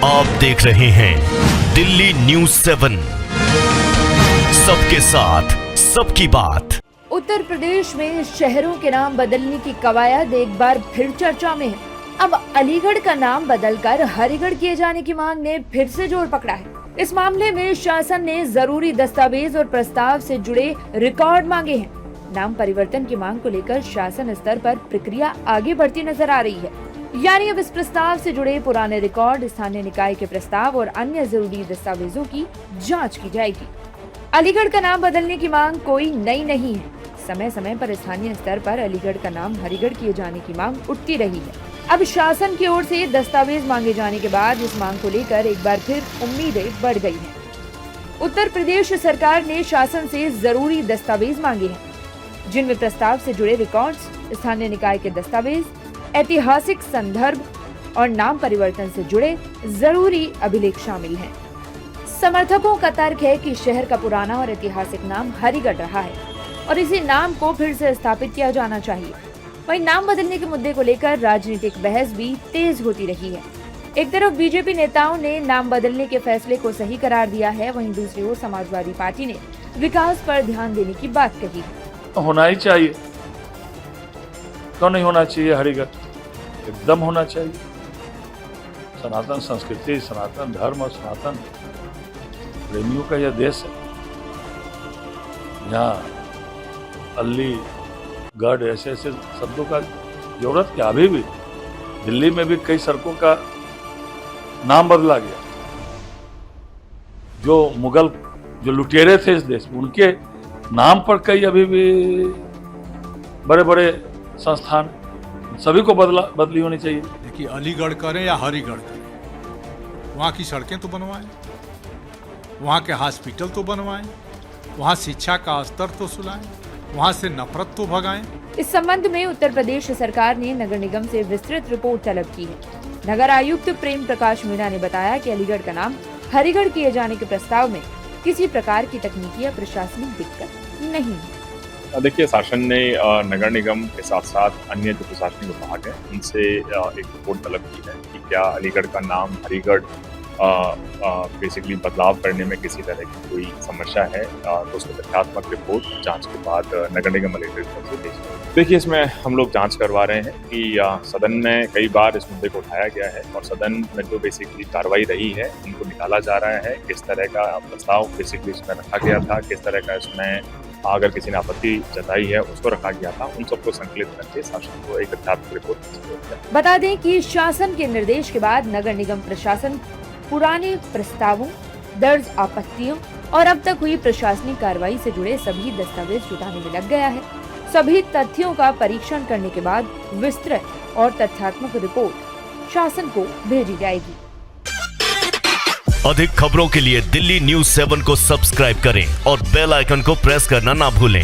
आप देख रहे हैं दिल्ली न्यूज़ 7, सबके साथ सबकी बात। उत्तर प्रदेश में शहरों के नाम बदलने की कवायद एक बार फिर चर्चा में है। अब अलीगढ़ का नाम बदलकर हरिगढ़ किए जाने की मांग ने फिर से जोर पकड़ा है। इस मामले में शासन ने जरूरी दस्तावेज और प्रस्ताव से जुड़े रिकॉर्ड मांगे हैं। नाम परिवर्तन की मांग को लेकर शासन स्तर पर प्रक्रिया आगे बढ़ती नजर आ रही है। यानी अब इस प्रस्ताव से जुड़े पुराने रिकॉर्ड, स्थानीय निकाय के प्रस्ताव और अन्य जरूरी दस्तावेजों की जांच की जाएगी। अलीगढ़ का नाम बदलने की मांग कोई नई नहीं है। समय समय पर स्थानीय स्तर पर अलीगढ़ का नाम हरिगढ़ किए जाने की मांग उठती रही है। अब शासन की ओर से दस्तावेज मांगे जाने के बाद इस मांग को लेकर एक बार फिर उम्मीदें बढ़ गई हैं। उत्तर प्रदेश सरकार ने शासन से जरूरी दस्तावेज मांगे हैं, जिनमें प्रस्ताव से जुड़े रिकॉर्ड्स, स्थानीय निकाय के दस्तावेज, ऐतिहासिक संदर्भ और नाम परिवर्तन से जुड़े जरूरी अभिलेख शामिल हैं। समर्थकों का तर्क है कि शहर का पुराना और ऐतिहासिक नाम हरिगढ़ रहा है और इसी नाम को फिर से स्थापित किया जाना चाहिए। वहीं नाम बदलने के मुद्दे को लेकर राजनीतिक बहस भी तेज होती रही है। एक तरफ बीजेपी नेताओं ने नाम बदलने के फैसले को सही करार दिया है, वहीं दूसरी ओर समाजवादी पार्टी ने विकास पर ध्यान देने की बात कही है। होना ही चाहिए, क्यों नहीं होना चाहिए? हरिगढ़ एकदम होना चाहिए। सनातन संस्कृति, सनातन धर्म और सनातन प्रेमियों का यह देश है। यहाँ अली गढ़ ऐसे ऐसे शब्दों का जरूरत क्या? अभी भी दिल्ली में भी कई सड़कों का नाम बदला गया। जो मुगल, जो लुटेरे थे इस देश में, उनके नाम पर कई अभी भी बड़े बड़े संस्थान, सभी को बदली होनी चाहिए। देखिए, अलीगढ़ करें या हरिगढ़ करें, वहाँ की सड़कें तो बनवाएं, वहाँ के हॉस्पिटल तो बनवाएं, वहाँ शिक्षा का स्तर तो सुधारें, वहाँ से नफरत तो भगाएं। इस संबंध में उत्तर प्रदेश सरकार ने नगर निगम से विस्तृत रिपोर्ट तलब की है। नगर आयुक्त प्रेम प्रकाश मीणा ने बताया कि अलीगढ़ का नाम हरिगढ़ किए जाने के प्रस्ताव में किसी प्रकार की तकनीकी या प्रशासनिक दिक्कत नहीं है। देखिए, शासन ने नगर निगम के साथ साथ अन्य जो प्रशासनिक विभाग है उनसे एक रिपोर्ट तलब की है कि क्या अलीगढ़ का नाम हरिगढ़ बेसिकली बदलाव करने में किसी तरह की कोई समस्या है, तो उसको तथ्यात्मक रिपोर्ट जांच के बाद नगर निगम अलीगढ़ को भेजेंगे। देखिए, इसमें हम लोग जांच करवा रहे हैं कि सदन में कई बार इस मुद्दे को उठाया गया है और सदन में जो बेसिकली कार्रवाई रही है उनको निकाला जा रहा है। किस तरह का प्रस्ताव बेसिकली इसमें रखा गया था, किस तरह का इसमें अगर किसी ने आपत्ति जताई है उसको रखा गया था, उन सबको संकलित करके शासन को एक तथ्यात्मक रिपोर्ट। बता दें कि शासन के निर्देश के बाद नगर निगम प्रशासन पुराने प्रस्तावों, दर्ज आपत्तियों और अब तक हुई प्रशासनिक कार्रवाई से जुड़े सभी दस्तावेज जुटाने में लग गया है। सभी तथ्यों का परीक्षण करने के बाद विस्तृत और तथ्यात्मक रिपोर्ट शासन को भेजी जाएगी। अधिक खबरों के लिए दिल्ली न्यूज़ 7 को सब्सक्राइब करें और बेल आइकन को प्रेस करना ना भूलें।